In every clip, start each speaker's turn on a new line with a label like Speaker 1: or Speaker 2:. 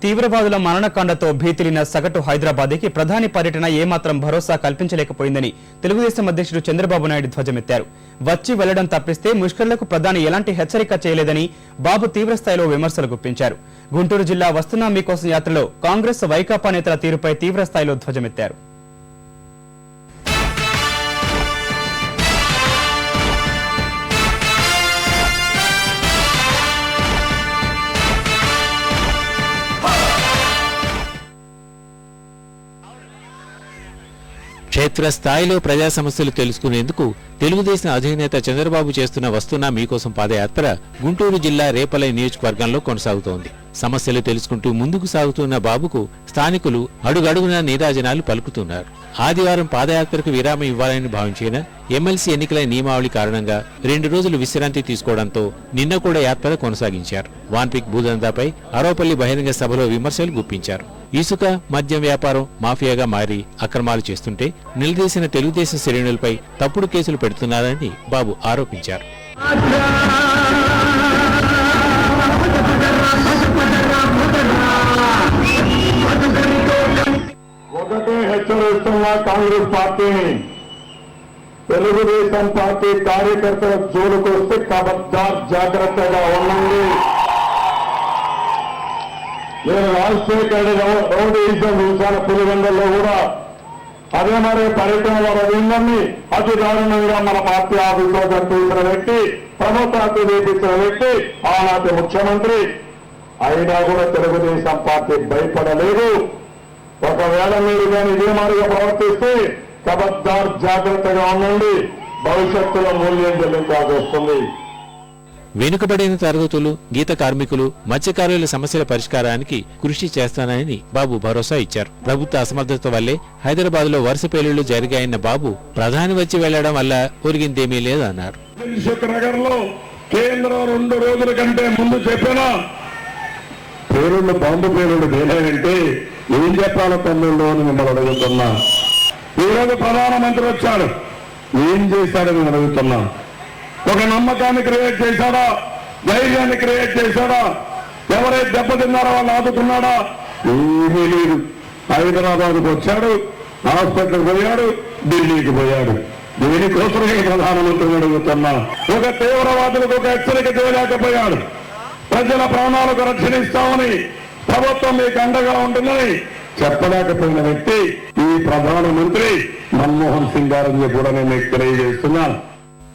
Speaker 1: తీవ్రవాదుల మరణకాండతో భీతిలిన సగటు హైదరాబాద్కి ప్రధాని పర్యటన ఏమాత్రం భరోసా కల్పించలేకపోయిందని తెలుగుదేశం అధ్యక్షుడు చంద్రబాబు నాయుడు ధ్వజమెత్తారు. వచ్చి వెళ్లడం తప్పిస్తే ముష్కర్లకు ప్రధాని ఎలాంటి హెచ్చరిక చేయలేదని బాబు తీవ్రస్థాయిలో విమర్శలు గుప్పించారు. గుంటూరు జిల్లా వస్తున్నా మీకోసం యాత్రలో కాంగ్రెస్ వైకాపా నేతల తీరుపై తీవ్రస్థాయిలో ధ్వజమెత్తారు.
Speaker 2: క్షేత్రస్థాయిలో ప్రజా సమస్యలు తెలుసుకునేందుకు తెలుగుదేశం అధినేత చంద్రబాబు చేస్తున్న వస్తున్నా మీకోసం పాదయాత్ర గుంటూరు జిల్లా రేపల్లె నియోజకవర్గంలో కొనసాగుతోంది. సమస్యలు తెలుసుకుంటూ ముందుకు సాగుతున్న బాబుకు స్థానికులు అడుగడుగునా నీరాజనాలు పలుకుతున్నారు. ఆదివారం పాదయాత్రకు విరామం ఇవ్వాలని భావించిన ఎమ్మెల్సీ ఎన్నికల నియమావళి కారణంగా 2 రోజులు విశ్రాంతి తీసుకోవడంతో నిన్న కూడా యాత్ర కొనసాగించారు. వాన్పిక్ భూదందాపై అరోపల్లి బహిరంగ సభలో విమర్శలు గుప్పించారు. ఇసుక మద్యం వ్యాపారం మాఫియాగా మారి అక్రమాలు చేస్తుంటే నిలదీసిన తెలుగుదేశం శ్రేణులపై తప్పుడు కేసులు పెడుతున్నారని బాబు ఆరోపించారు.
Speaker 3: ఒకటే హెచ్చరిస్తున్న కాంగ్రెస్ పార్టీని, తెలుగుదేశం పార్టీ కార్యకర్తల జోలుకొస్తే ఖబర్దార్ జాగ్రత్తగా ఉండండి. నేను రాజశేఖర్ రౌడీయిజం చూశాను పులివెందుల్లో కూడా. అదే మరి పర్యటన వారందరినీ అతి దారుణంగా మన పార్టీ ఆఫీసులో తీసిన వ్యక్తి, ప్రభుత్వాన్ని వేపించిన వ్యక్తి ఆనాటి ముఖ్యమంత్రి. అయినా కూడా తెలుగుదేశం పార్టీ భయపడలేదు. ఒకవేళ మీరు కానీ ఇదే మాదిరిగా ప్రవర్తిస్తే ఖబర్దార్ జాగ్రత్తగా ఉండండి, భవిష్యత్తులో మూల్యం చెల్లించాల్సి వస్తుంది.
Speaker 2: వెనుకబడిన తరగతులు, గీత కార్మికులు, మత్స్యకారుల సమస్యల పరిష్కారానికి కృషి చేస్తానని బాబు భరోసా ఇచ్చారు. ప్రభుత్వ అసమర్థత వల్లే హైదరాబాద్ లో వరుస పేలుళ్లు జరిగాయన్న బాబు ప్రధాని వచ్చి వెళ్లడం వల్ల ఒరిగిందేమీ లేదన్నారు.
Speaker 3: నగర్ లో కేంద్రం 2 రోజుల కంటే ముందు చెప్పిన పేరుళ్ళు బాంబు పేరుళ్ళు దేనంటే ఏం చెప్పాలో తమ్ముళ్ళు అని మిమ్మల్ని అడుగుతున్నా. ఈరోజు ప్రధానమంత్రి వచ్చాడు, ఏం చేశాడని నేను అడుగుతున్నా. ఒక నమ్మకాన్ని క్రియేట్ చేశాడా, ధైర్యాన్ని క్రియేట్ చేశాడా, ఎవరైతే దెబ్బతిన్నారో వాళ్ళు ఆదుకున్నాడా? ఏమీ లేదు. హైదరాబాద్కు వచ్చాడు, హాస్పిటల్కి పోయాడు, ఢిల్లీకి పోయాడు. దీనికోసమే ప్రధానమంత్రిని అడుగుతున్నా. ఒక తీవ్రవాదులకు ఒక హెచ్చరిక చేయలేకపోయాడు. ప్రజల ప్రాణాలకు రక్షణిస్తామని, ప్రభుత్వం మీకు అండగా ఉంటుందని చెప్పలేకపోయిన వ్యక్తి ఈ ప్రధానమంత్రి మన్మోహన్ సింగ్ గారని కూడా నేను మీకు తెలియజేస్తున్నాను.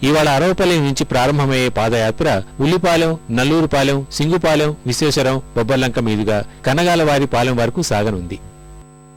Speaker 2: ఇవాళ అరవపల్లి నుంచి ప్రారంభమయ్యే పాదయాత్ర ఉల్లిపాలెం, నల్లూరుపాలెం, సింగుపాలెం, విశ్వేశ్వరం, బొబ్బర్లంక మీదుగా కనగాలవారి పాలెం వరకు సాగనుంది.